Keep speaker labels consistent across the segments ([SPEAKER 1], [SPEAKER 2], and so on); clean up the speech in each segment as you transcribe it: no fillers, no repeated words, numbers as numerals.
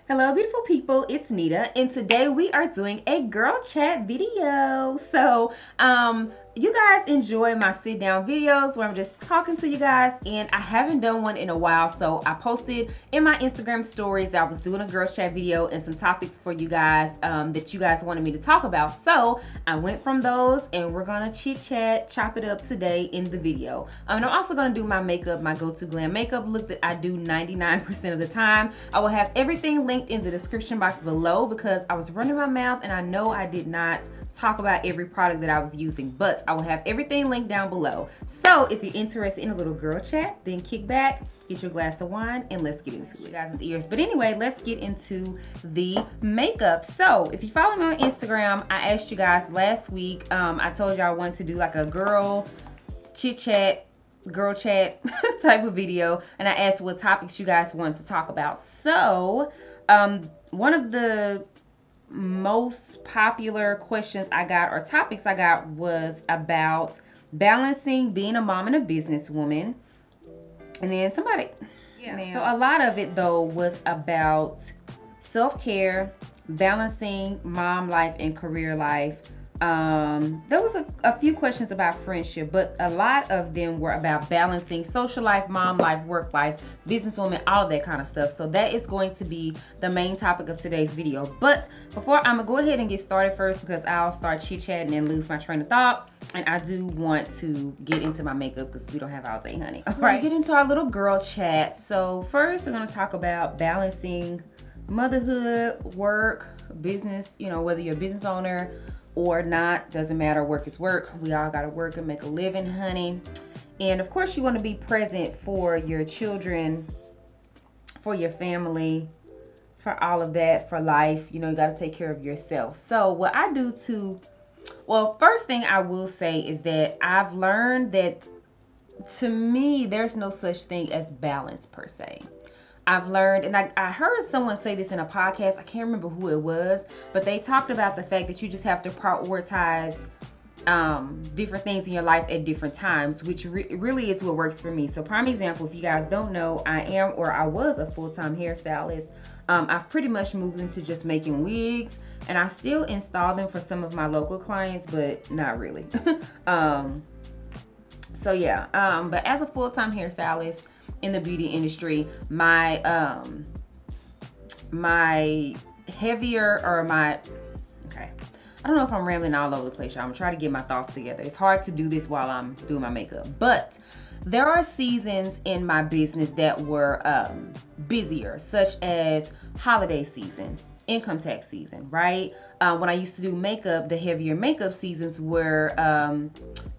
[SPEAKER 1] Hello beautiful people, it's Nita, and today we are doing a girl chat video. So you guys enjoy my sit down videos where I'm just talking to you guys, and I haven't done one in a while, so I posted in my Instagram stories that I was doing a girl chat video and some topics for you guys that you guys wanted me to talk about. So I went from those and we're gonna chit chat, chop it up today in the video. And I'm also gonna do my makeup, my go-to glam makeup look that I do 99% of the time. I will have everything linked in the description box below because I was running my mouth and I know I did not talk about every product that I was using, but I will have everything linked down below. So if you're interested in a little girl chat, then kick back, get your glass of wine, and let's get into it, guys' ears. But anyway, let's get into the makeup. So if you follow me on Instagram, I asked you guys last week, I told you I wanted to do like a girl chit chat, girl chat type of video, and I asked what topics you guys wanted to talk about. So one of the most popular questions I got or topics I got was about balancing being a mom and a businesswoman. And then somebody, so a lot of it though was about self-care, balancing mom life and career life. There was a few questions about friendship, but a lot of them were about balancing social life, mom life, work life, businesswoman, all of that kind of stuff. So that is going to be the main topic of today's video. But before, I'm gonna go ahead and get started first because I'll start chit-chatting and lose my train of thought. And I do want to get into my makeup because we don't have all day, honey. All right, get into our little girl chat. So first, we're gonna talk about balancing motherhood, work, business, you know, whether you're a business owner or not, doesn't matter, work is work. We all gotta work and make a living, honey. And of course you wanna be present for your children, for your family, for all of that, for life. You know, you gotta take care of yourself. So what I do to, well, first thing I will say is that I've learned that to me, there's no such thing as balance per se. I've learned, and I heard someone say this in a podcast, I can't remember who it was, but they talked about the fact that you just have to prioritize different things in your life at different times, which really is what works for me. So prime example, if you guys don't know, I am, or I was, a full-time hairstylist. I've pretty much moved into just making wigs, and I still install them for some of my local clients, but not really. So yeah, but as a full-time hairstylist in the beauty industry, my heavier, or my, okay, I don't know if I'm rambling all over the place, y'all. I'm trying to get my thoughts together. It's hard to do this while I'm doing my makeup, but there are seasons in my business that were busier, such as holiday season, income tax season, right? When I used to do makeup, the heavier makeup seasons were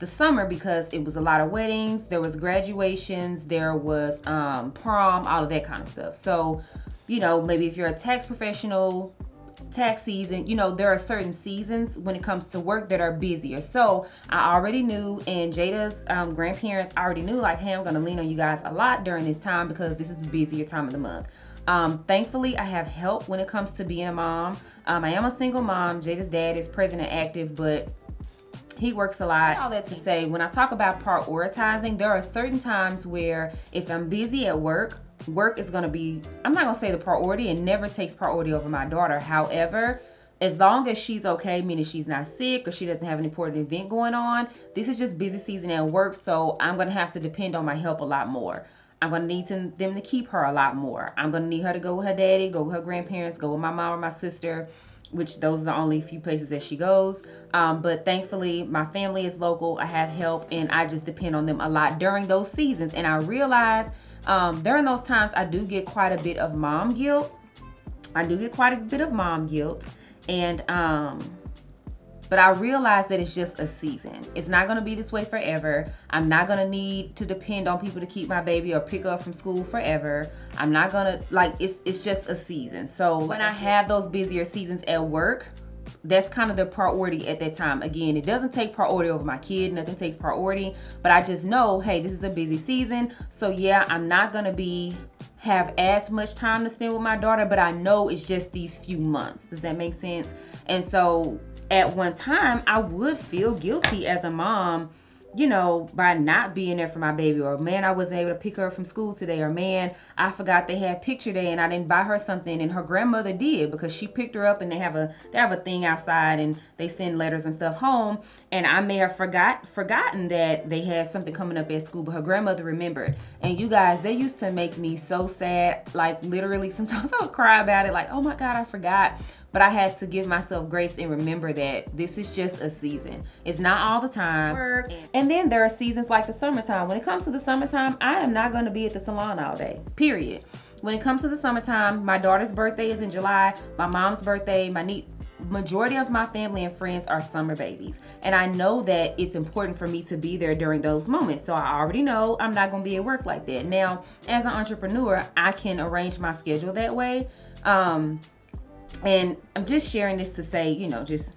[SPEAKER 1] the summer because it was a lot of weddings, there was graduations, there was prom, all of that kind of stuff. So, you know, maybe if you're a tax professional, tax season, you know, there are certain seasons when it comes to work that are busier. So I already knew, and Jada's grandparents already knew, like, hey, I'm gonna lean on you guys a lot during this time because this is the busier time of the month. Thankfully, I have help when it comes to being a mom. I am a single mom. Jada's dad is present and active, but he works a lot. All that to say, when I talk about prioritizing, there are certain times where if I'm busy at work, work is gonna be, I'm not gonna say the priority, and never takes priority over my daughter. However, as long as she's okay, meaning she's not sick or she doesn't have an important event going on, this is just busy season at work, so I'm gonna have to depend on my help a lot more. I'm gonna need them to keep her a lot more. I'm gonna need her to go with her daddy, go with her grandparents, go with my mom or my sister, which those are the only few places that she goes. But thankfully, my family is local. I have help, and I just depend on them a lot during those seasons. And I realize during those times, I do get quite a bit of mom guilt. And but I realize that it's just a season. It's not gonna be this way forever. I'm not gonna need to depend on people to keep my baby or pick up from school forever. I'm not gonna, like, it's just a season. So when I have those busier seasons at work, that's kind of the priority at that time. Again, it doesn't take priority over my kid, nothing takes priority, but I just know, hey, this is a busy season. So yeah, I'm not gonna have as much time to spend with my daughter, but I know it's just these few months. Does that make sense? And so at one time, I would feel guilty as a mom you know, by not being there for my baby, or man, I wasn't able to pick her up from school today, or man, I forgot they had picture day and I didn't buy her something, and her grandmother did because she picked her up, and they have a thing outside and they send letters and stuff home, and I may have forgotten that they had something coming up at school, but her grandmother remembered. And you guys, they used to make me so sad, like literally sometimes I would cry about it, like, oh my God, I forgot. But I had to give myself grace and remember that this is just a season. It's not all the time. And then there are seasons like the summertime. When it comes to the summertime, I am not going to be at the salon all day, period. When it comes to the summertime, my daughter's birthday is in July, my mom's birthday, majority of my family and friends are summer babies. And I know that it's important for me to be there during those moments. So I already know I'm not going to be at work like that. Now, as an entrepreneur, I can arrange my schedule that way. And I'm just sharing this to say, you know, just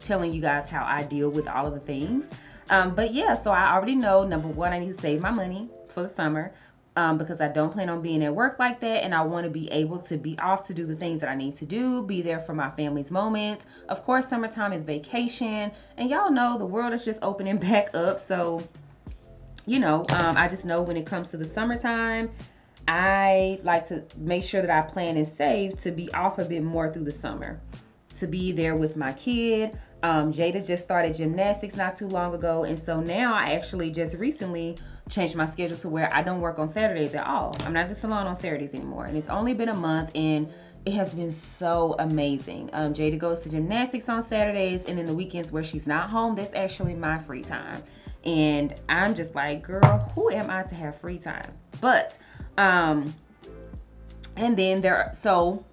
[SPEAKER 1] telling you guys how I deal with all of the things. But yeah, so I already know, number one, I need to save my money for the summer because I don't plan on being at work like that. And I want to be able to be off to do the things that I need to do, be there for my family's moments. Of course, summertime is vacation. And y'all know the world is just opening back up. So, you know, I just know when it comes to the summertime, I like to make sure that I plan and save to be off a bit more through the summer, to be there with my kid. Jada just started gymnastics not too long ago. And so now I actually just recently changed my schedule to where I don't work on Saturdays at all. I'm not at the salon on Saturdays anymore. And it's only been a month and it has been so amazing. Jada goes to gymnastics on Saturdays, and then the weekends where she's not home, that's actually my free time. And I'm just like, girl, who am I to have free time? But, and then so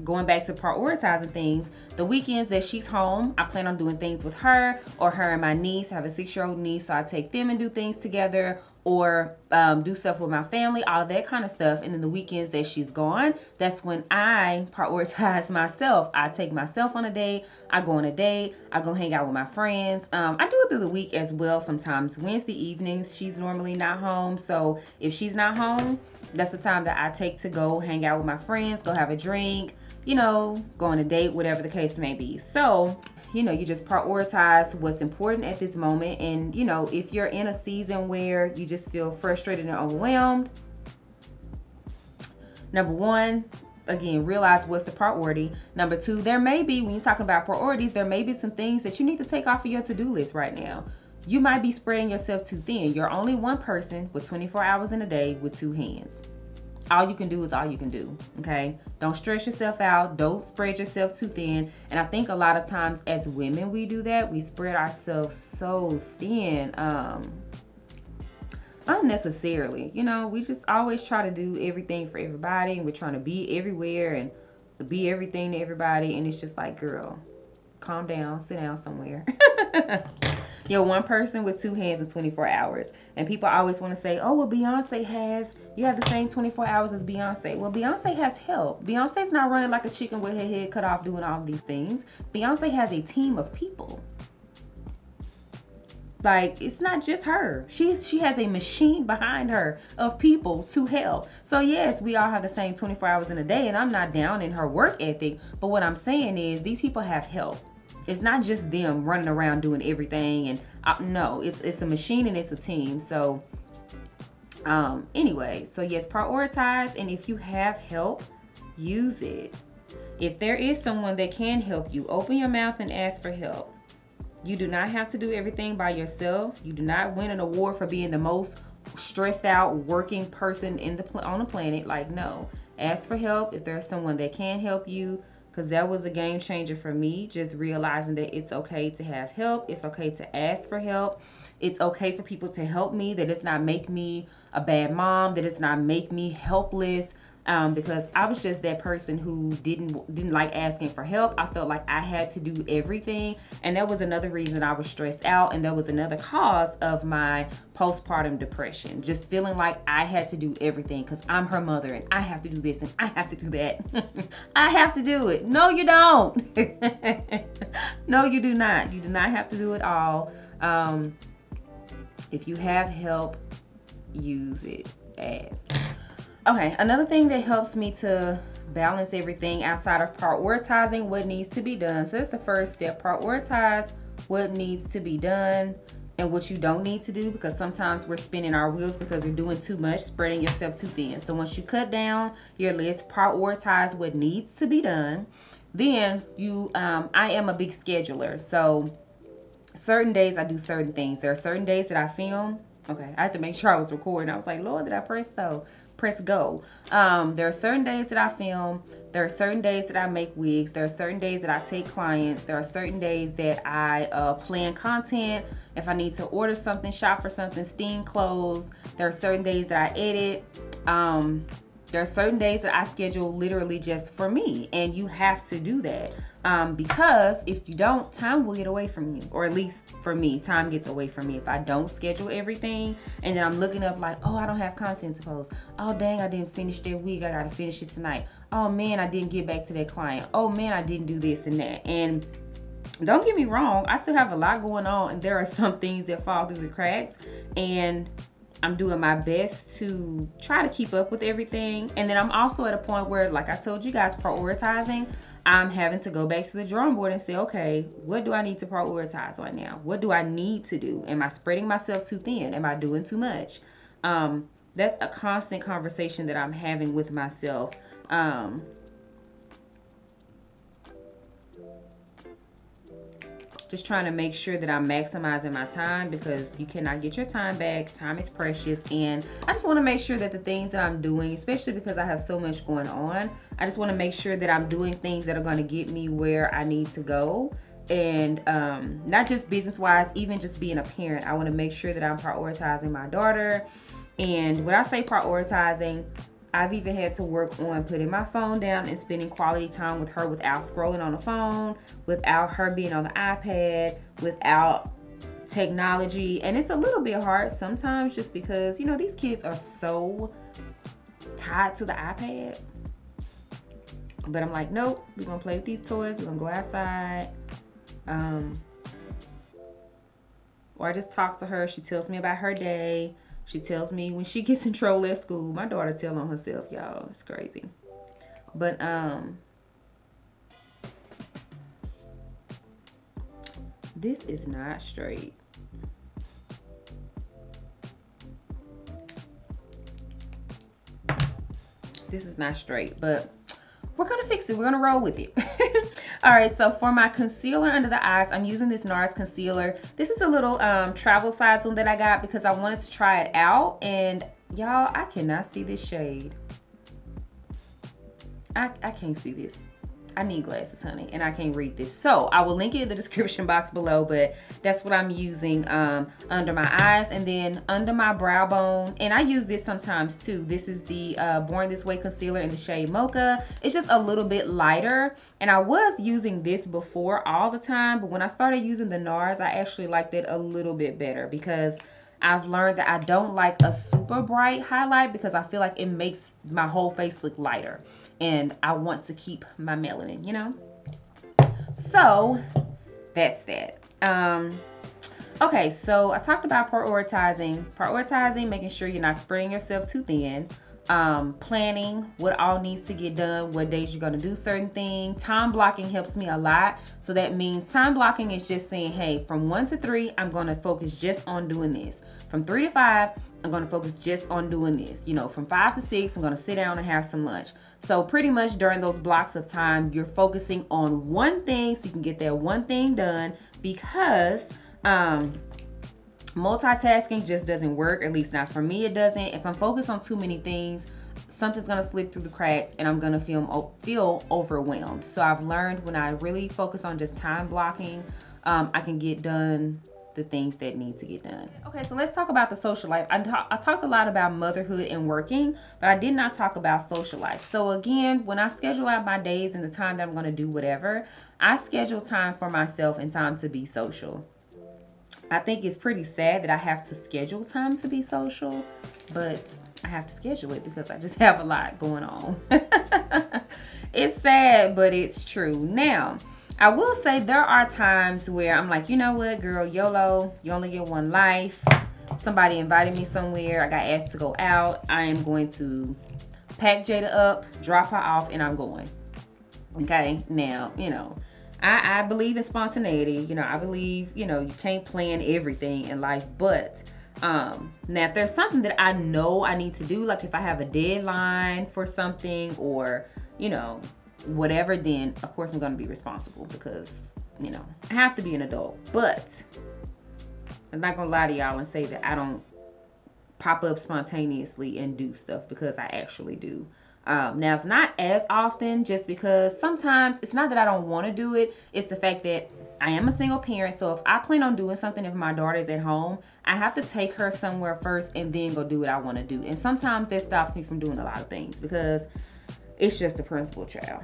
[SPEAKER 1] going back to prioritizing things, the weekends that she's home, I plan on doing things with her or her and my niece. I have a 6-year-old niece, so I take them and do things together, or do stuff with my family, all of that kind of stuff. And then the weekends that she's gone, that's when I prioritize myself. I take myself on a date, I go on a date, I go hang out with my friends. I do it through the week as well sometimes. Wednesday evenings, she's normally not home. So if she's not home, that's the time that I take to go hang out with my friends, go have a drink, you know, go on a date, whatever the case may be. So, you know, you just prioritize what's important at this moment. And, you know, if you're in a season where you just feel frustrated and overwhelmed, number one, again, realize what's the priority. Number two, there may be, when you're talking about priorities, there may be some things that you need to take off of your to-do list right now. You might be spreading yourself too thin. You're only one person with 24 hours in a day with 2 hands. All you can do is all you can do, okay? Don't stress yourself out. Don't spread yourself too thin. And I think a lot of times as women, we do that. We spread ourselves so thin unnecessarily. You know, we just always try to do everything for everybody, and we're trying to be everywhere and be everything to everybody. And it's just like, girl, calm down, sit down somewhere. You're one person with 2 hands in 24 hours. And people always want to say, oh, well, Beyonce has, you have the same 24 hours as Beyonce. Well, Beyonce has help. Beyonce's not running like a chicken with her head cut off doing all of these things. Beyonce has a team of people. Like, it's not just her. She has a machine behind her of people to help. So yes, we all have the same 24 hours in a day, and I'm not down in her work ethic. But what I'm saying is these people have help. It's not just them running around doing everything. And no, it's a machine and it's a team. So anyway, so yes, prioritize. And if you have help, use it. If there is someone that can help you, open your mouth and ask for help. You do not have to do everything by yourself. You do not win an award for being the most stressed out working person on the planet. Like, no, ask for help if there's someone that can help you. Because that was a game changer for me, just realizing that it's okay to have help. It's okay to ask for help. It's okay for people to help me, that it's not make me a bad mom, that it's not make me helpless. Because I was just that person who didn't like asking for help. I felt like I had to do everything. And that was another reason I was stressed out. And that was another cause of my postpartum depression. Just feeling like I had to do everything because I'm her mother and I have to do this and I have to do that. I have to do it. No, you don't. No, you do not. You do not have to do it all. If you have help, use it. Ask. Okay, another thing that helps me to balance everything outside of prioritizing what needs to be done. So that's the first step. Prioritize what needs to be done. and what you don't need to do, because sometimes we're spinning our wheels because we're doing too much, spreading yourself too thin. So once you cut down your list, prioritize what needs to be done, then you, I am a big scheduler. So certain days I do certain things. There are certain days that I film. Okay, I have to make sure I was recording. I was like, Lord, did I press go? There are certain days that I film. There are certain days that I make wigs. There are certain days that I take clients. There are certain days that I plan content. If I need to order something, shop for something, steam clothes. There are certain days that I edit. There are certain days that I schedule literally just for me, and you have to do that, because if you don't, time will get away from you, or at least for me, time gets away from me if I don't schedule everything. And then I'm looking up like, oh, I don't have content to post. Oh, dang, I didn't finish that week. I gotta finish it tonight. Oh man, I didn't get back to that client. Oh man, I didn't do this and that. And don't get me wrong, I still have a lot going on, and there are some things that fall through the cracks, and I'm doing my best to try to keep up with everything. And then I'm also at a point where, like I told you guys, prioritizing, I'm having to go back to the drawing board and say, okay, what do I need to prioritize right now? What do I need to do? Am I spreading myself too thin? Am I doing too much? That's a constant conversation that I'm having with myself. Just trying to make sure that I'm maximizing my time, because you cannot get your time back. Time is precious, and I just want to make sure that the things that I'm doing, especially because I have so much going on, I just want to make sure that I'm doing things that are going to get me where I need to go. And not just business wise, even just being a parent, I want to make sure that I'm prioritizing my daughter. And when I say prioritizing, I've even had to work on putting my phone down and spending quality time with her without scrolling on the phone, without her being on the iPad, without technology. And it's a little bit hard sometimes, just because, you know, these kids are so tied to the iPad. But I'm like, nope, we're gonna play with these toys, we're gonna go outside. Or I just talk to her, she tells me about her day. She tells me when she gets in trouble at school. My daughter tell on herself, y'all. It's crazy. But this is not straight. This is not straight, but we're gonna fix it. We're gonna roll with it. All right, so for my concealer under the eyes, I'm using this NARS concealer. This is a little travel size one that I got because I wanted to try it out. And y'all, I cannot see this shade. I can't see this. I need glasses, honey, and I can't read this. So I will link it in the description box below, but that's what I'm using under my eyes, and then under my brow bone. And I use this sometimes too. This is the Born This Way concealer in the shade Mocha. It's just a little bit lighter, and I was using this before all the time, but when I started using the NARS, I actually liked it a little bit better, because I've learned that I don't like a super bright highlight, because I feel like it makes my whole face look lighter. And I want to keep my melanin, you know? So that's that. Okay, so I talked about prioritizing, making sure you're not spreading yourself too thin, planning what all needs to get done, what days you're gonna do certain things. Time blocking helps me a lot. So that means time blocking is just saying, hey, from 1 to 3, I'm gonna focus just on doing this. From 3 to 5, I'm gonna focus just on doing this. You know, from 5 to 6, I'm gonna sit down and have some lunch. So pretty much during those blocks of time, you're focusing on one thing so you can get that one thing done, because multitasking just doesn't work. At least not for me, it doesn't. If I'm focused on too many things, something's gonna slip through the cracks and I'm gonna feel overwhelmed. So I've learned when I really focus on just time blocking, I can get done the things that need to get done. Okay, so let's talk about the social life. I talked a lot about motherhood and working, but I did not talk about social life. So again, when I schedule out my days and the time that I'm gonna do whatever, I schedule time for myself and time to be social. I think it's pretty sad that I have to schedule time to be social, but I have to schedule it because I just have a lot going on. It's sad, but it's true. Now, I will say there are times where I'm like, you know what, girl, YOLO, you only get one life. Somebody invited me somewhere. I got asked to go out. I am going to pack Jada up, drop her off, and I'm going. Okay, now, you know, I believe in spontaneity. You know, I believe, you know, you can't plan everything in life, but now if there's something that I know I need to do, like if I have a deadline for something or, you know, whatever, then of course I'm going to be responsible because, you know, I have to be an adult. But I'm not going to lie to y'all and say that I don't pop up spontaneously and do stuff, because I actually do. Now it's not as often, just because sometimes it's not that I don't want to do it. It's the fact that I am a single parent. So if I plan on doing something, if my daughter's at home, I have to take her somewhere first and then go do what I want to do. And sometimes that stops me from doing a lot of things because it's just the principal child.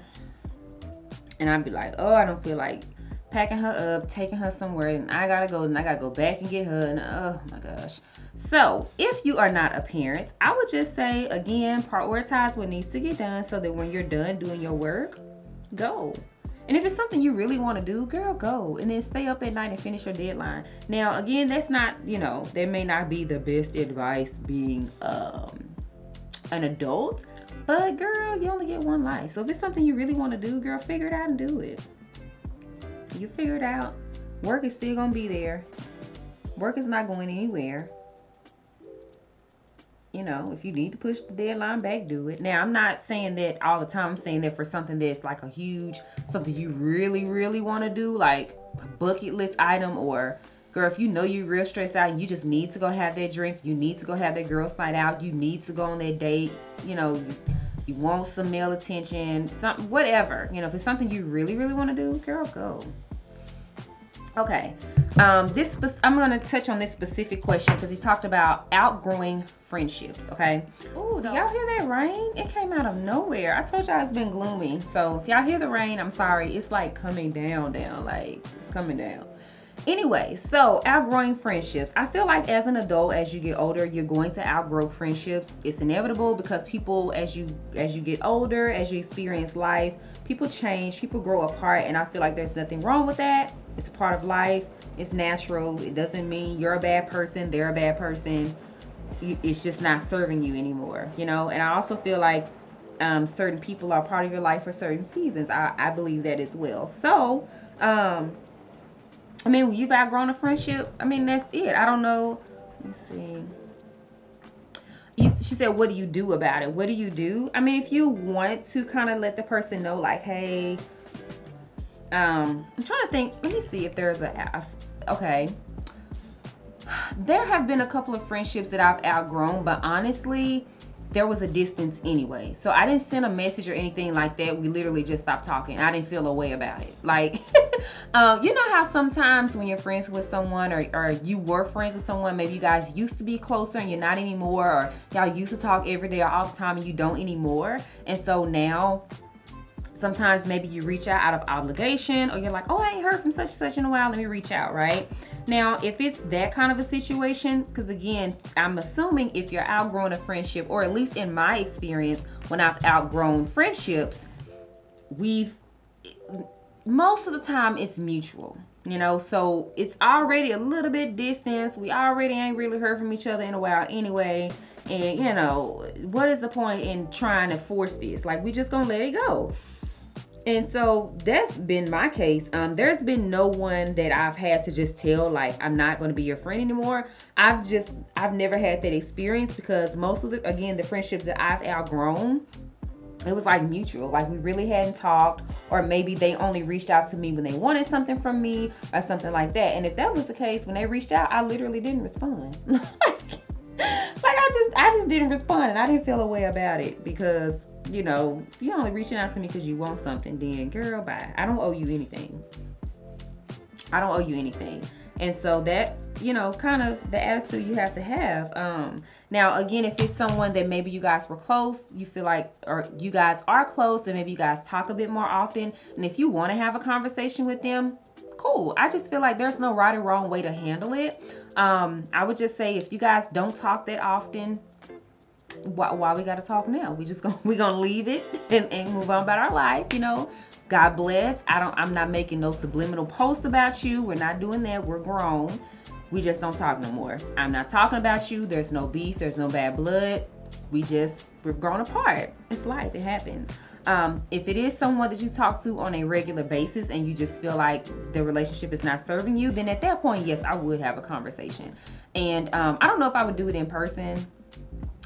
[SPEAKER 1] And I'd be like, oh, I don't feel like packing her up, taking her somewhere, and I gotta go back and get her, and oh my gosh. So if you are not a parent, I would just say, again, prioritize what needs to get done so that when you're done doing your work, go. And if it's something you really want to do, girl, go. And then stay up at night and finish your deadline. Now, again, that's not, you know, that may not be the best advice being an adult, but girl, you only get one life. So if it's something you really want to do, girl, figure it out and do it. You figure it out. Work is still gonna be there. Work is not going anywhere. You know, if you need to push the deadline back, do it. Now, I'm not saying that all the time. I'm saying that for something that's like a huge, something you really, really want to do, like a bucket list item, or girl, if you know you're real stressed out and you just need to go have that drink, you need to go have that girls' night out, you need to go on that date, you know, you want some male attention, something, whatever. You know, if it's something you really, really want to do, girl, go. Okay, I'm gonna touch on this specific question because he talked about outgrowing friendships. Okay. Oh, so, y'all hear that rain? It came out of nowhere. I told y'all it's been gloomy. So if y'all hear the rain, I'm sorry. It's like coming down, like it's coming down. Anyway, so outgrowing friendships. I feel like as an adult, as you get older, you're going to outgrow friendships. It's inevitable because people, as you get older, as you experience life, people change, people grow apart, and I feel like there's nothing wrong with that. It's a part of life. It's natural. It doesn't mean you're a bad person, they're a bad person. It's just not serving you anymore, you know? And I also feel like certain people are part of your life for certain seasons. I believe that as well. So, I mean, when you've outgrown a friendship, I mean, that's it. I don't know. Let me see. She said, what do you do about it? What do you do? I mean, if you want to kind of let the person know, like, hey, I'm trying to think. Let me see if there's okay. There have been a couple of friendships that I've outgrown, but honestly, there was a distance anyway. So I didn't send a message or anything like that. We literally just stopped talking. I didn't feel a way about it. Like, you know how sometimes when you're friends with someone or you were friends with someone, maybe you guys used to be closer and you're not anymore, or y'all used to talk every day or all the time and you don't anymore. And so now, sometimes maybe you reach out of obligation, or you're like, oh, I ain't heard from such and such in a while, let me reach out, right? Now, if it's that kind of a situation, because again, I'm assuming if you're outgrowing a friendship, or at least in my experience, when I've outgrown friendships, most of the time it's mutual, you know? So it's already a little bit distance. We already ain't really heard from each other in a while anyway. And you know, what is the point in trying to force this? Like, we just gonna let it go. And so that's been my case. There's been no one that I've had to just tell, like, I'm not going to be your friend anymore. I've never had that experience, because most of the friendships that I've outgrown, it was like mutual. Like, we really hadn't talked, or maybe they only reached out to me when they wanted something from me or something like that. And if that was the case, when they reached out, I literally didn't respond. Like I just didn't respond, and I didn't feel a way about it, because, you know, if you're only reaching out to me because you want something, then girl, bye. I don't owe you anything. I don't owe you anything. And so that's, you know, kind of the attitude you have to have. Now, again, if it's someone that maybe you guys were close, you feel like, or you guys are close, and maybe you guys talk a bit more often, and if you want to have a conversation with them, cool. I just feel like there's no right or wrong way to handle it. I would just say, if you guys don't talk that often, why we gotta talk now? We're gonna leave it and move on about our life, you know. God bless. I'm not making no subliminal posts about you. We're not doing that. We're grown. We just don't talk no more. I'm not talking about you. There's no beef. There's no bad blood. We're grown apart. It's life. It happens. If it is someone that you talk to on a regular basis and you just feel like the relationship is not serving you, then at that point, yes, I would have a conversation. And I don't know if I would do it in person.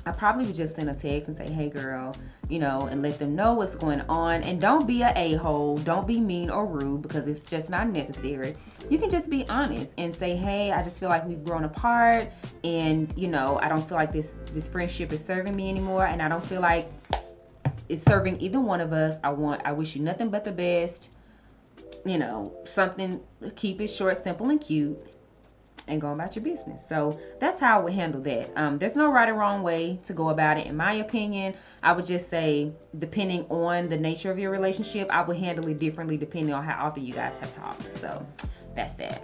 [SPEAKER 1] I probably would just send a text and say, hey girl, you know, and let them know what's going on. And don't be a a-hole. Don't be mean or rude, because it's just not necessary. You can just be honest and say, hey, I just feel like we've grown apart, and you know, I don't feel like this friendship is serving me anymore, and I don't feel like it's serving either one of us. I wish you nothing but the best. You know, something, keep it short, simple, and cute, and go about your business. So that's how I would handle that. There's no right or wrong way to go about it. In my opinion, I would just say, depending on the nature of your relationship, I would handle it differently depending on how often you guys have talked. So that's that.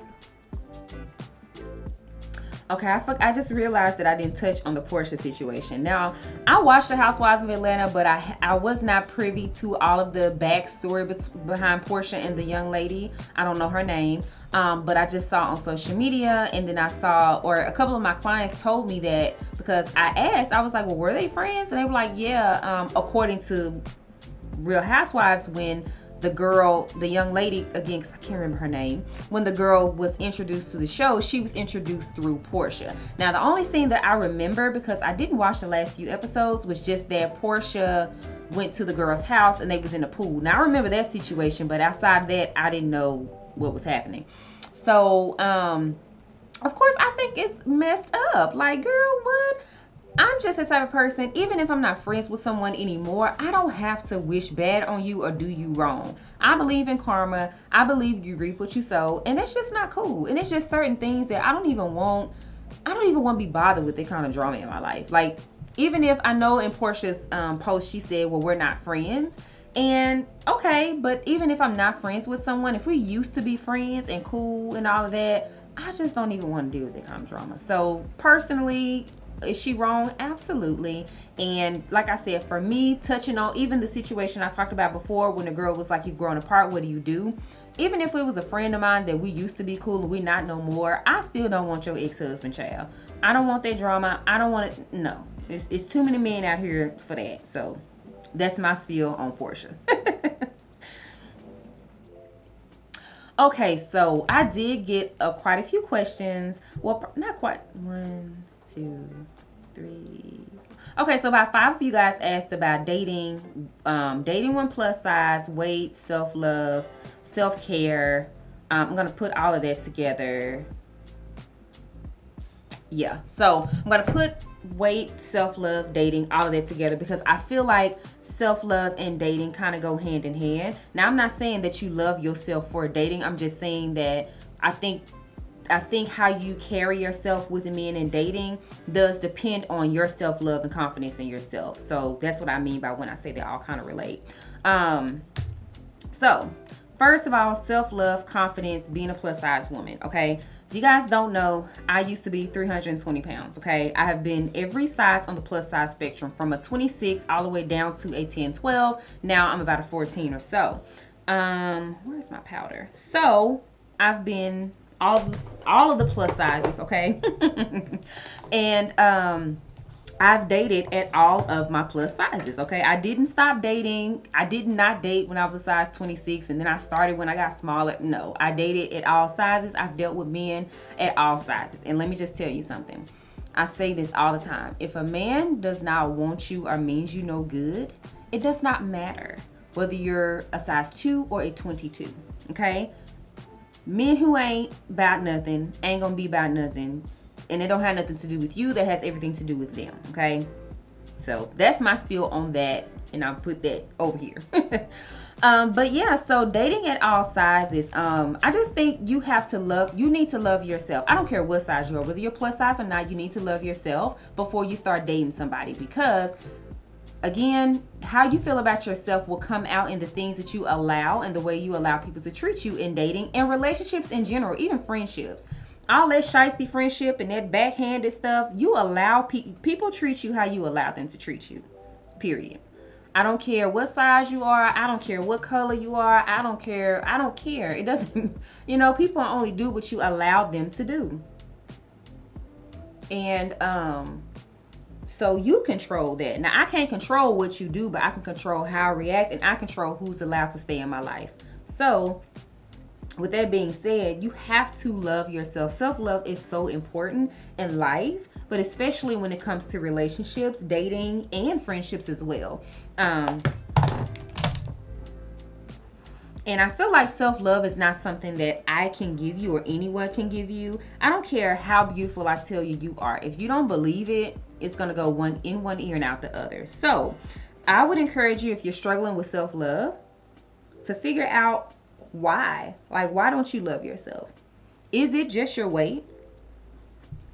[SPEAKER 1] Okay, I just realized that I didn't touch on the Portia situation. Now, I watched The Housewives of Atlanta, but I was not privy to all of the backstory behind Portia and the young lady. I don't know her name, but I just saw on social media, and then I saw, or a couple of my clients told me that, because I asked, I was like, well, were they friends? And they were like, yeah, according to Real Housewives, when the young lady, again, because I can't remember her name, when the girl was introduced to the show, she was introduced through Portia. Now, the only scene that I remember, because I didn't watch the last few episodes, was just that Portia went to the girl's house and they was in the pool. Now, I remember that situation, but outside of that, I didn't know what was happening. So, of course, I think it's messed up. Like, girl, what? I'm just the type of person, even if I'm not friends with someone anymore, I don't have to wish bad on you or do you wrong. I believe in karma. I believe you reap what you sow, and that's just not cool. And it's just certain things that I don't even want to be bothered with that kind of drama in my life. Like, even if I know in Portia's post, she said, well, we're not friends. And okay, but even if I'm not friends with someone, if we used to be friends and cool and all of that, I just don't even want to deal with that kind of drama. So personally, is she wrong? Absolutely. And like I said, for me, touching on even the situation I talked about before, when the girl was like, you've grown apart, what do you do? Even if it was a friend of mine that we used to be cool and we not no more, I still don't want your ex-husband, child. I don't want that drama. I don't want it. No, it's too many men out here for that. So that's my spiel on Portia. Okay, so I did get quite a few questions. Well, not quite. 1, 2, 3. Okay, so about 5 of you guys asked about dating, dating when plus size, weight, self-love, self-care. I'm gonna put all of that together. Yeah, so I'm gonna put weight, self-love, dating, all of that together, because I feel like self-love and dating kind of go hand in hand. Now, I'm not saying that you love yourself for dating. I'm just saying that I think how you carry yourself with men and dating does depend on your self-love and confidence in yourself. So that's what I mean by when I say they all kind of relate. So first of all, self-love, confidence, being a plus size woman, okay? If you guys don't know, I used to be 320 pounds, okay? I have been every size on the plus size spectrum, from a 26 all the way down to a 10, 12. Now I'm about a 14 or so. Where's my powder? So I've been all of the plus sizes, okay? And I've dated at all of my plus sizes, okay? I didn't stop dating. I did not date when I was a size 26 and then I started when I got smaller. No, I dated at all sizes. I've dealt with men at all sizes. And let me just tell you something. I say this all the time. If a man does not want you or means you no good, it does not matter whether you're a size 2 or a 22, okay? Men who ain't about nothing ain't gonna be about nothing. And it don't have nothing to do with you. That has everything to do with them, okay? So that's my spiel on that, and I'll put that over here. But yeah, so dating at all sizes, I just think you need to love yourself. I don't care what size you are, whether you're plus size or not, you need to love yourself before you start dating somebody, because again, how you feel about yourself will come out in the things that you allow and the way you allow people to treat you in dating and relationships in general, even friendships. All that shiesty friendship and that backhanded stuff, you allow people treat you how you allow them to treat you, period. I don't care what size you are. I don't care what color you are. I don't care. It doesn't, you know, people only do what you allow them to do. And So you control that. Now, I can't control what you do, but I can control how I react, and I control who's allowed to stay in my life. So with that being said, you have to love yourself. Self-love is so important in life, but especially when it comes to relationships, dating, and friendships as well. And I feel like self-love is not something that I can give you or anyone can give you. I don't care how beautiful I tell you you are. If you don't believe it, it's going to go in one ear and out the other. So I would encourage you, if you're struggling with self-love, to figure out why. Like, why don't you love yourself? Is it just your weight?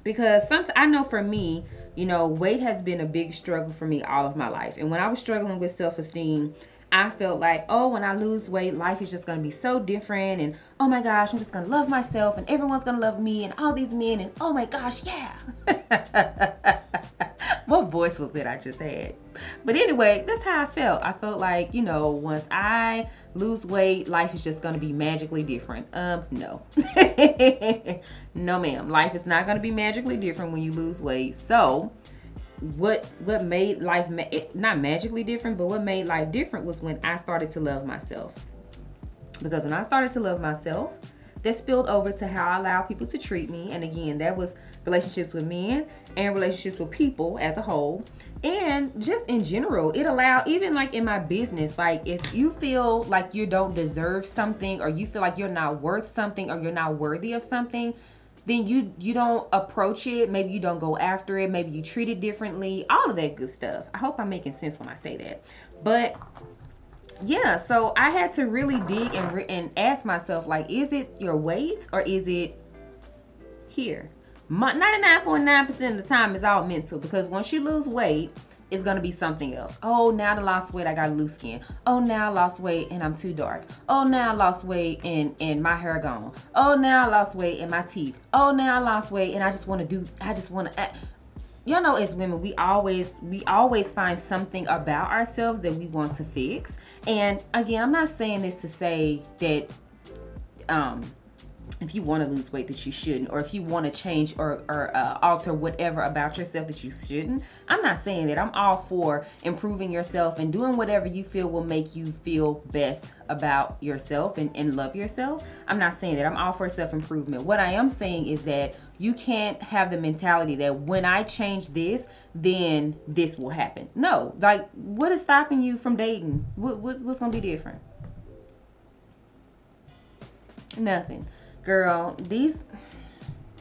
[SPEAKER 1] Because sometimes, I know for me, you know, weight has been a big struggle for me all of my life. And when I was struggling with self-esteem, I felt like, oh, when I lose weight, life is just going to be so different. And oh my gosh, I'm just going to love myself and everyone's going to love me and all these men. And oh my gosh, yeah. What voice was that I just had? But anyway, that's how I felt. I felt like, you know, once I lose weight, life is just going to be magically different. No. No, ma'am. Life is not going to be magically different when you lose weight. So what made life not magically different, but what made life different was when I started to love myself. Because when I started to love myself, that spilled over to how I allow people to treat me. And again, that was relationships with men and relationships with people as a whole. And just in general, it allowed, even like in my business, like if you feel like you don't deserve something, or you feel like you're not worth something, or you're not worthy of something, then you don't approach it. Maybe you don't go after it. Maybe you treat it differently. All of that good stuff. I hope I'm making sense when I say that. But yeah, so I had to really dig and ask myself, like, is it your weight or is it here? 99.9% of the time is all mental, because once you lose weight, it's going to be something else. Oh, now I lost weight, I got loose skin. Oh, now I lost weight and I'm too dark. Oh, now I lost weight and my hair gone. Oh, now I lost weight and my teeth. Oh, now I lost weight and I just want to you know, as women, we always find something about ourselves that we want to fix. And again, I'm not saying this to say that if you want to lose weight that you shouldn't, or if you want to change or alter whatever about yourself that you shouldn't. I'm not saying that. I'm all for improving yourself and doing whatever you feel will make you feel best about yourself and love yourself. I'm not saying that. I'm all for self-improvement. What I am saying is that you can't have the mentality that when I change this, then this will happen. No, like, what is stopping you from dating? What's gonna be different? Nothing. Girl,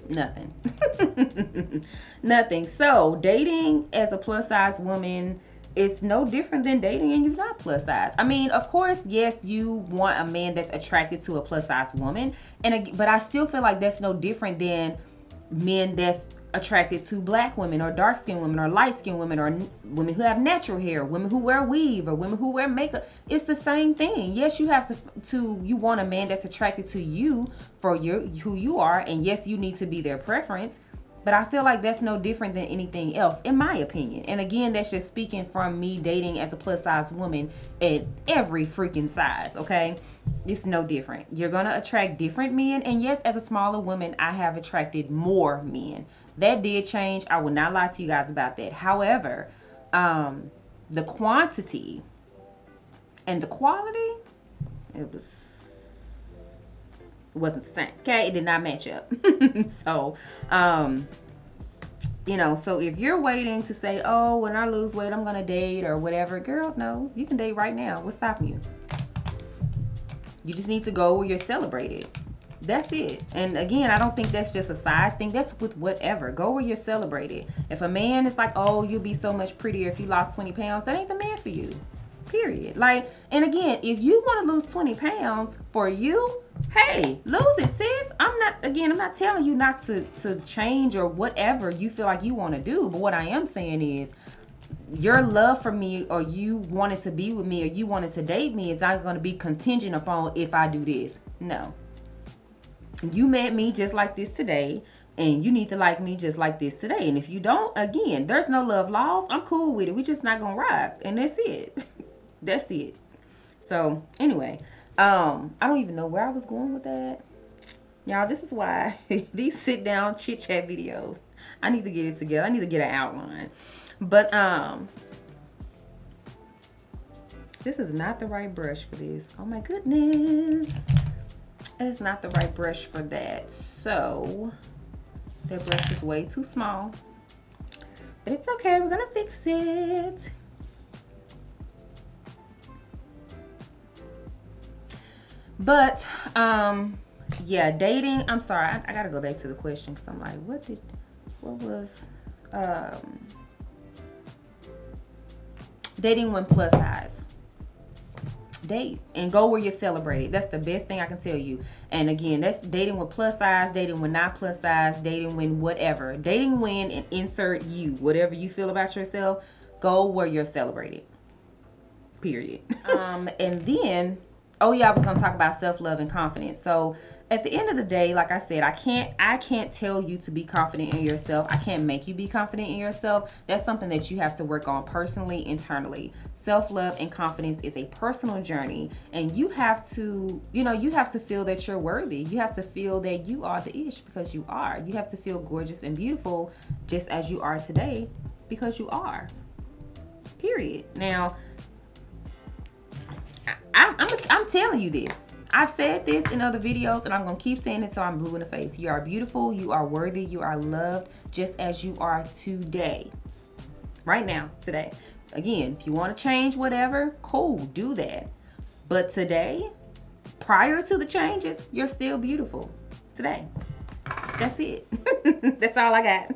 [SPEAKER 1] nothing. Nothing. So dating as a plus size woman is no different than dating and you're not plus size. I mean, of course, yes, you want a man that's attracted to a plus size woman, but I still feel like that's no different than men that's attracted to black women or dark skinned women or light skinned women or women who have natural hair, women who wear weave, or women who wear makeup. It's the same thing. Yes, you have you want a man that's attracted to you for who you are, and yes, you need to be their preference. But I feel like that's no different than anything else, in my opinion. And again, that's just speaking from me dating as a plus size woman at every freaking size, okay? It's no different. You're gonna attract different men, and yes, as a smaller woman, I have attracted more men. That did change. I will not lie to you guys about that. However, the quantity and the quality, it wasn't the same. Okay, it did not match up. So, you know, so if you're waiting to say, oh, when I lose weight, I'm gonna date or whatever, girl, no, you can date right now. What's stopping you? You just need to go where you're celebrated. That's it. And again, I don't think that's just a size thing. That's with whatever. Go where you're celebrated. If a man is like, oh, you'll be so much prettier if you lost 20 pounds, that ain't the man for you. Period. Like, and again, if you want to lose 20 pounds for you, hey, lose it, sis. I'm not telling you not to change or whatever you feel like you want to do. But what I am saying is, your love for me, or you wanted to be with me, or you wanted to date me, is not going to be contingent upon if I do this. No. You met me just like this today, and you need to like me just like this today. And if you don't, again, there's no love lost. I'm cool with it. We just not gonna rock, and that's it. That's it. So anyway, I don't even know where I was going with that. Y'all, this is why these sit down chit chat videos, I need to get it together. I need to get an outline. But this is not the right brush for this. Oh my goodness. It's not the right brush for that. So that brush is way too small. But it's okay, we're gonna fix it. But yeah, dating, I'm sorry, I gotta go back to the question because I'm like, what was dating when plus size? Date and go where you're celebrated. That's the best thing I can tell you. And again, that's dating with plus size, dating when not plus size, dating when whatever. Dating when and insert you, whatever you feel about yourself, go where you're celebrated. Period. And then, oh yeah, I was gonna talk about self-love and confidence. So at the end of the day, like I said, I can't tell you to be confident in yourself. I can't make you be confident in yourself. That's something that you have to work on personally, internally. Self-love and confidence is a personal journey, and you have to, you have to feel that you're worthy. You have to feel that you are the ish because you are. You have to feel gorgeous and beautiful just as you are today because you are. Period. Now, I'm telling you this. I've said this in other videos, and I'm going to keep saying it till I'm blue in the face. You are beautiful. You are worthy. You are loved just as you are today. Right now, today. Again, if you want to change whatever, cool, do that. But today, prior to the changes, you're still beautiful. Today. That's it. That's all I got.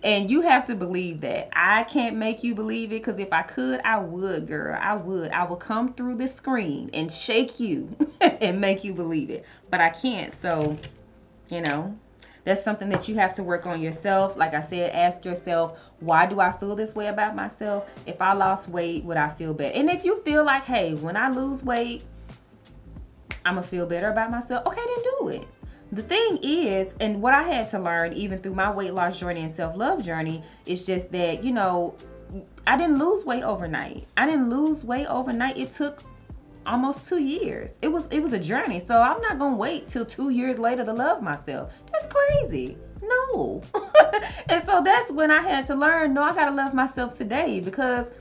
[SPEAKER 1] And you have to believe that. I can't make you believe it, because if I could, I would, girl. I would. I will come through the screen and shake you and make you believe it. But I can't. So, that's something that you have to work on yourself. Like I said, ask yourself, why do I feel this way about myself? If I lost weight, would I feel better? And if you feel like, hey, when I lose weight, I'm going to feel better about myself, okay, then do it. The thing is, and what I had to learn even through my weight loss journey and self-love journey, is just that, I didn't lose weight overnight. It took almost 2 years. It was a journey. So I'm not going to wait till 2 years later to love myself. That's crazy. No. And so that's when I had to learn, no, I got to love myself today, because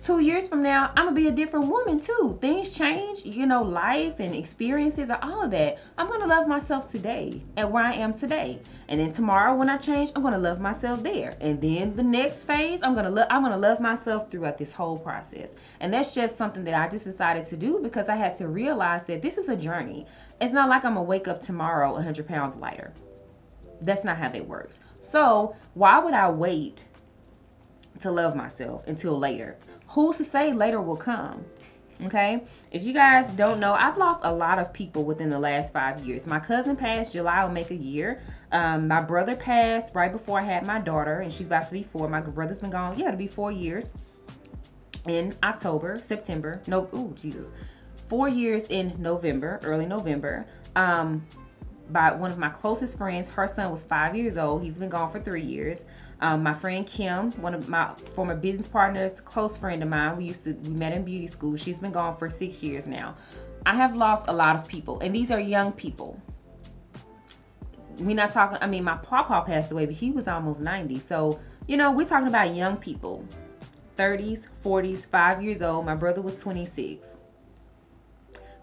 [SPEAKER 1] 2 years from now, I'm going to be a different woman too. Things change, life and experiences and all of that. I'm going to love myself today and where I am today. And then tomorrow when I change, I'm going to love myself there. And then the next phase, I'm going to love myself throughout this whole process. And that's just something that I just decided to do, because I had to realize that this is a journey. It's not like I'm going to wake up tomorrow 100 pounds lighter. That's not how that works. So why would I wait to love myself until later? Who's to say later will come? Okay, if you guys don't know, I've lost a lot of people within the last 5 years. My cousin passed, July will make a year. My brother passed right before I had my daughter, and she's about to be 4. My brother's been gone, it'll be 4 years in September. No, oh Jesus, 4 years in November, early November. By one of my closest friends, her son was 5 years old. He's been gone for 3 years. My friend Kim, one of my former business partners, close friend of mine, we met in beauty school. She's been gone for 6 years now. I have lost a lot of people, and these are young people. We're not talking, my papa passed away, but he was almost 90. So, we're talking about young people, 30s, 40s, 5 years old. My brother was 26.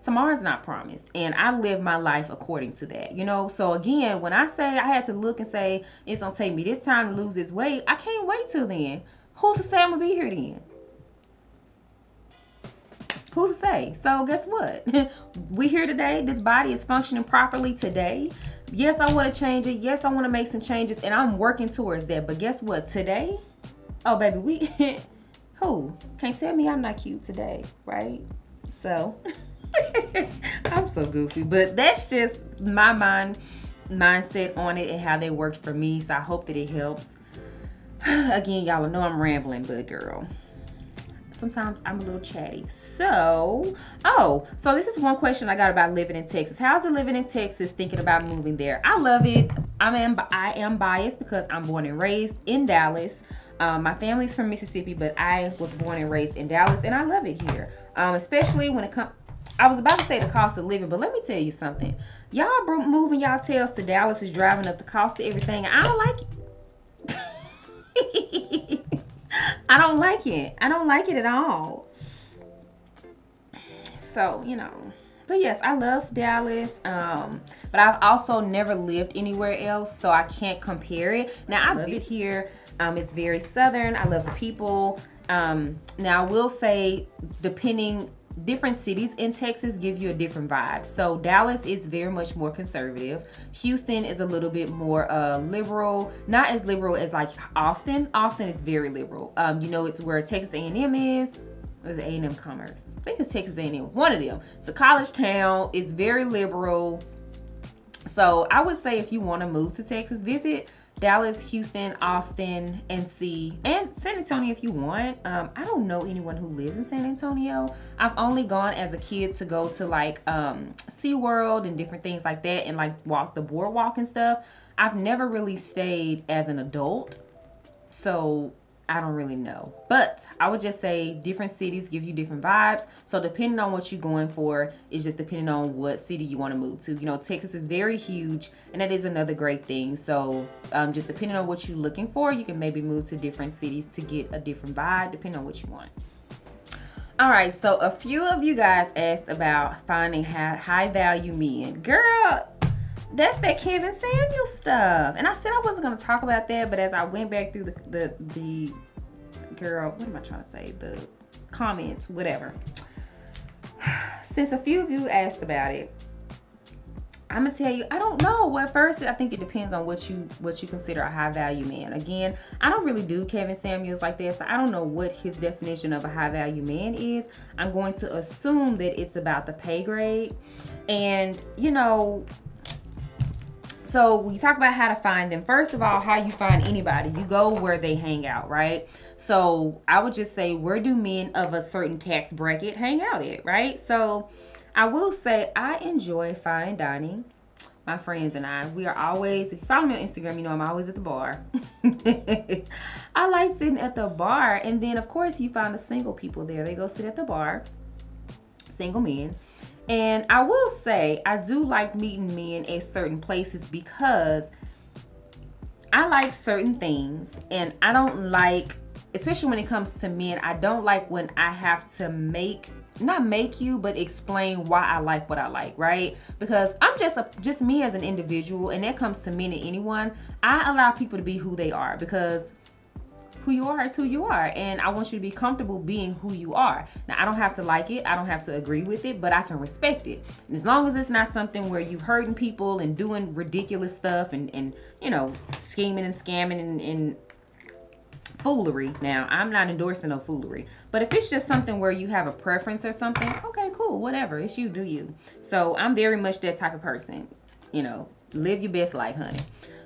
[SPEAKER 1] Tomorrow's not promised, and I live my life according to that, So again, when I say I had to look and say it's gonna take me this time to lose this weight, I can't wait till then. Who's to say I'm gonna be here then? Who's to say? So guess what? We here today. This body is functioning properly today. Yes, I want to change it. Yes, I want to make some changes, and I'm working towards that. But guess what? Today, oh baby, who can't tell me I'm not cute today, right? So. I'm so goofy, but that's just my mindset on it and how they worked for me. So I hope that it helps. Again, y'all know I'm rambling, but girl, sometimes I'm a little chatty. So this is one question I got about living in Texas. How's it living in Texas? Thinking about moving there. I love it. I am biased because I'm born and raised in Dallas. My family's from Mississippi, but I was born and raised in Dallas, and I love it here. Especially when it comes, I was about to say the cost of living, but let me tell you something. Y'all moving y'all tails to Dallas is driving up the cost of everything. I don't like it. I don't like it. I don't like it at all. So, you know. But yes, I love Dallas. But I've also never lived anywhere else, so I can't compare it. Now, I love it here. It's very southern. I love the people. Now, I will say, different cities in Texas give you a different vibe. So Dallas is very much more conservative. Houston is a little bit more liberal. Not as liberal as like Austin. Austin is very liberal. You know, it's where Texas A&M is. Or is it A&M Commerce? I think it's Texas A&M. One of them. It's a college town. It's very liberal. So I would say if you want to move to Texas, visit Dallas, Houston, Austin, and San Antonio if you want. I don't know anyone who lives in San Antonio. I've only gone as a kid to go to like SeaWorld and different things like that and like walk the boardwalk and stuff. I've never really stayed as an adult, so I don't really know. But I would just say different cities give you different vibes. So depending on what you're going for, is just depending on what city you want to move to. You know, Texas is very huge, and that is another great thing. So just depending on what you're looking for, you can maybe move to different cities to get a different vibe, depending on what you want. All right, so a few of you guys asked about finding high value men. Girl, that's that Kevin Samuels stuff. And I said I wasn't going to talk about that, but as I went back through the girl, what am I trying to say? The comments, whatever. Since a few of you asked about it, I'm gonna tell you, I don't know. Well, first, I think it depends on what you consider a high value man. Again, I don't really do Kevin Samuels like this. So I don't know what his definition of a high value man is. I'm going to assume that it's about the pay grade. And, you know, so we talk about how to find them. First of all, how you find anybody. You go where they hang out, right? So I would just say, where do men of a certain tax bracket hang out at, right? So I will say I enjoy fine dining. My friends and I, we are always, if you follow me on Instagram, you know I'm always at the bar. I like sitting at the bar. And then, of course, you find the single people there. They go sit at the bar, single men. And I will say, I do like meeting men at certain places because I like certain things. And I don't like, especially when it comes to men, I don't like when I have to not make you, but explain why I like what I like, right? Because I'm just me as an individual, and that comes to men and anyone. I allow people to be who they are, because who you are is who you are, and I want you to be comfortable being who you are. Now, I don't have to like it, I don't have to agree with it, but I can respect it. And as long as it's not something where you're hurting people and doing ridiculous stuff and you know, scheming and scamming and foolery. Now, I'm not endorsing no foolery, but if it's just something where you have a preference or something, okay, cool, whatever, it's you, do you. So I'm very much that type of person. You know, live your best life, honey.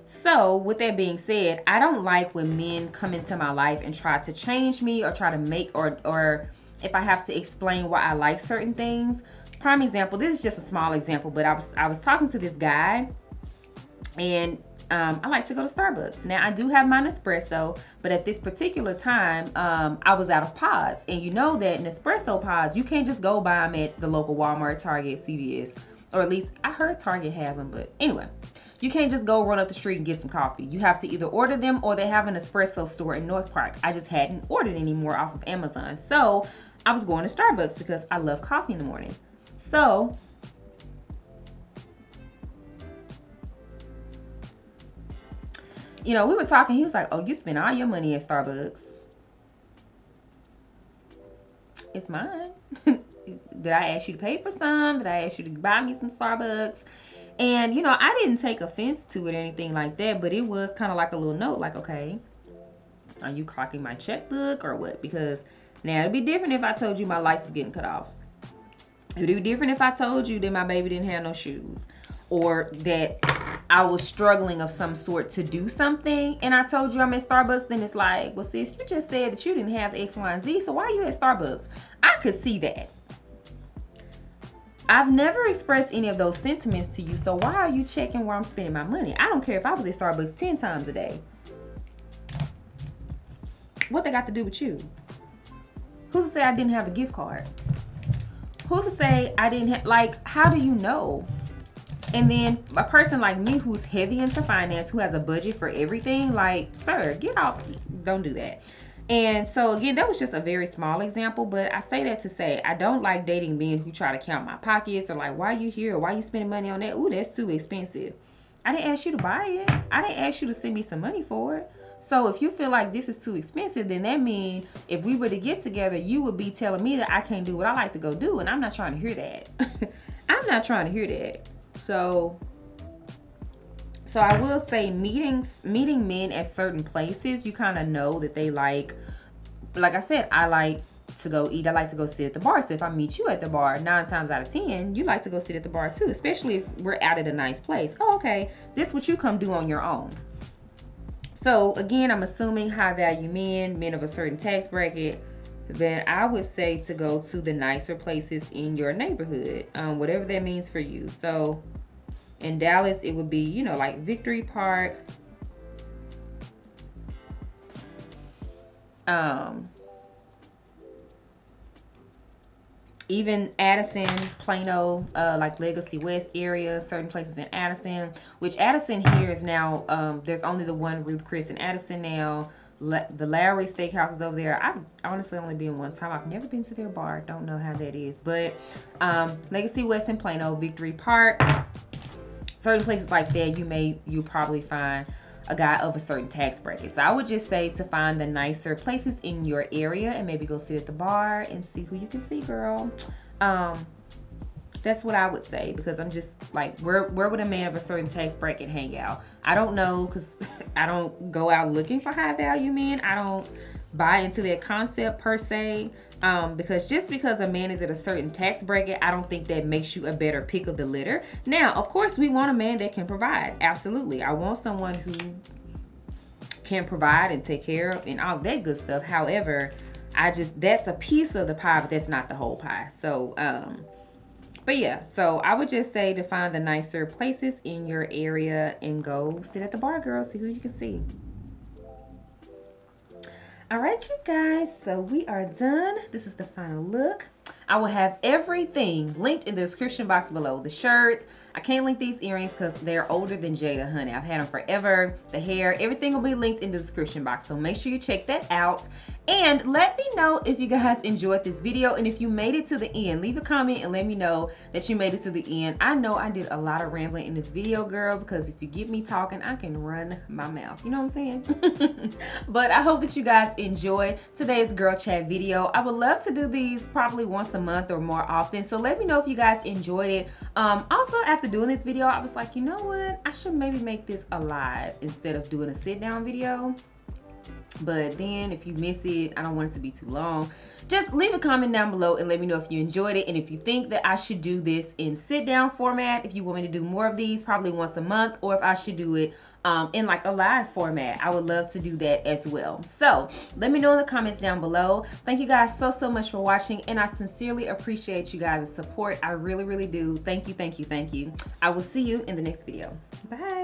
[SPEAKER 1] So with that being said, I don't like when men come into my life and try to change me or try to make, or if I have to explain why I like certain things. Prime example, this is just a small example, but I was talking to this guy, and I like to go to Starbucks. Now, I do have my Nespresso, but at this particular time, I was out of pods. And you know that Nespresso pods, you can't just go buy them at the local Walmart, Target, CVS, or at least I heard Target has them, but anyway. You can't just go run up the street and get some coffee. You have to either order them, or they have an espresso store in North Park. I just hadn't ordered anymore off of Amazon. So I was going to Starbucks because I love coffee in the morning. So you know, we were talking, he was like, oh, you spend all your money at Starbucks. It's mine. Did I ask you to pay for some? Did I ask you to buy me some Starbucks? And, you know, I didn't take offense to it or anything like that, but it was kind of like a little note, like, okay, are you clocking my checkbook or what? Because now it'd be different if I told you my lights was getting cut off. It would be different if I told you that my baby didn't have no shoes, or that I was struggling of some sort to do something and I told you I'm at Starbucks. Then it's like, well, sis, you just said that you didn't have X, Y, and Z, so why are you at Starbucks? I could see that. I've never expressed any of those sentiments to you, so why are you checking where I'm spending my money? I don't care if I was at Starbucks 10 times a day. What they got to do with you? Who's to say I didn't have a gift card? Who's to say I didn't have, like, how do you know? And then a person like me who's heavy into finance, who has a budget for everything, like, sir, get off, don't do that. And so again, that was just a very small example, but I say that to say I don't like dating men who try to count my pockets or like, why you here? Why you spending money on that? Ooh, that's too expensive. I didn't ask you to buy it. I didn't ask you to send me some money for it. So if you feel like this is too expensive, then that means if we were to get together, you would be telling me that I can't do what I like to go do. And I'm not trying to hear that. I'm not trying to hear that. So I will say meeting men at certain places, you kind of know that they like I said, I like to go eat. I like to go sit at the bar. So if I meet you at the bar, 9 times out of 10, you like to go sit at the bar too, especially if we're out at a nice place. Oh, okay. This is what you come do on your own. So again, I'm assuming high value men of a certain tax bracket, then I would say to go to the nicer places in your neighborhood, whatever that means for you. So in Dallas, it would be, you know, like Victory Park, even Addison, Plano, like Legacy West area, certain places in Addison, which Addison here is now, there's only the one Ruth Chris in Addison now. The Lowry Steakhouse is over there. I've honestly only been one time. I've never been to their bar. Don't know how that is. But Legacy West in Plano, Victory Park, certain places like that, you'll probably find a guy of a certain tax bracket. So I would just say to find the nicer places in your area and maybe go sit at the bar and see who you can see, girl. That's what I would say, because I'm just like, where would a man of a certain tax bracket hang out? I don't know, because I don't go out looking for high value men. I don't buy into their concept per se, because just because a man is at a certain tax bracket, I don't think that makes you a better pick of the litter. Now, of course, we want a man that can provide. Absolutely. I want someone who can provide and take care of and all that good stuff. However, that's a piece of the pie, but that's not the whole pie. So, but yeah, so I would just say to find the nicer places in your area and go sit at the bar, girl, see who you can see. All right, you guys, so we are done. This is the final look. I will have everything linked in the description box below. The shirts, I can't link these earrings because they're older than Jada, honey. I've had them forever. The hair, everything will be linked in the description box. So make sure you check that out. And let me know if you guys enjoyed this video and if you made it to the end. Leave a comment and let me know that you made it to the end. I know I did a lot of rambling in this video, girl, because if you get me talking, I can run my mouth. You know what I'm saying? But I hope that you guys enjoyed today's girl chat video. I would love to do these probably once a month or more often. So let me know if you guys enjoyed it. Also, after doing this video, I was like, you know what? I should maybe make this a live instead of doing a sit down video. But then if you miss it, I don't want it to be too long. Just leave a comment down below and let me know if you enjoyed it and if you think that I should do this in sit down format, if you want me to do more of these probably once a month, or if I should do it in like a live format. I would love to do that as well. So let me know in the comments down below. Thank you guys so much for watching, and I sincerely appreciate you guys' support. I really do. Thank you. I will see you in the next video. Bye.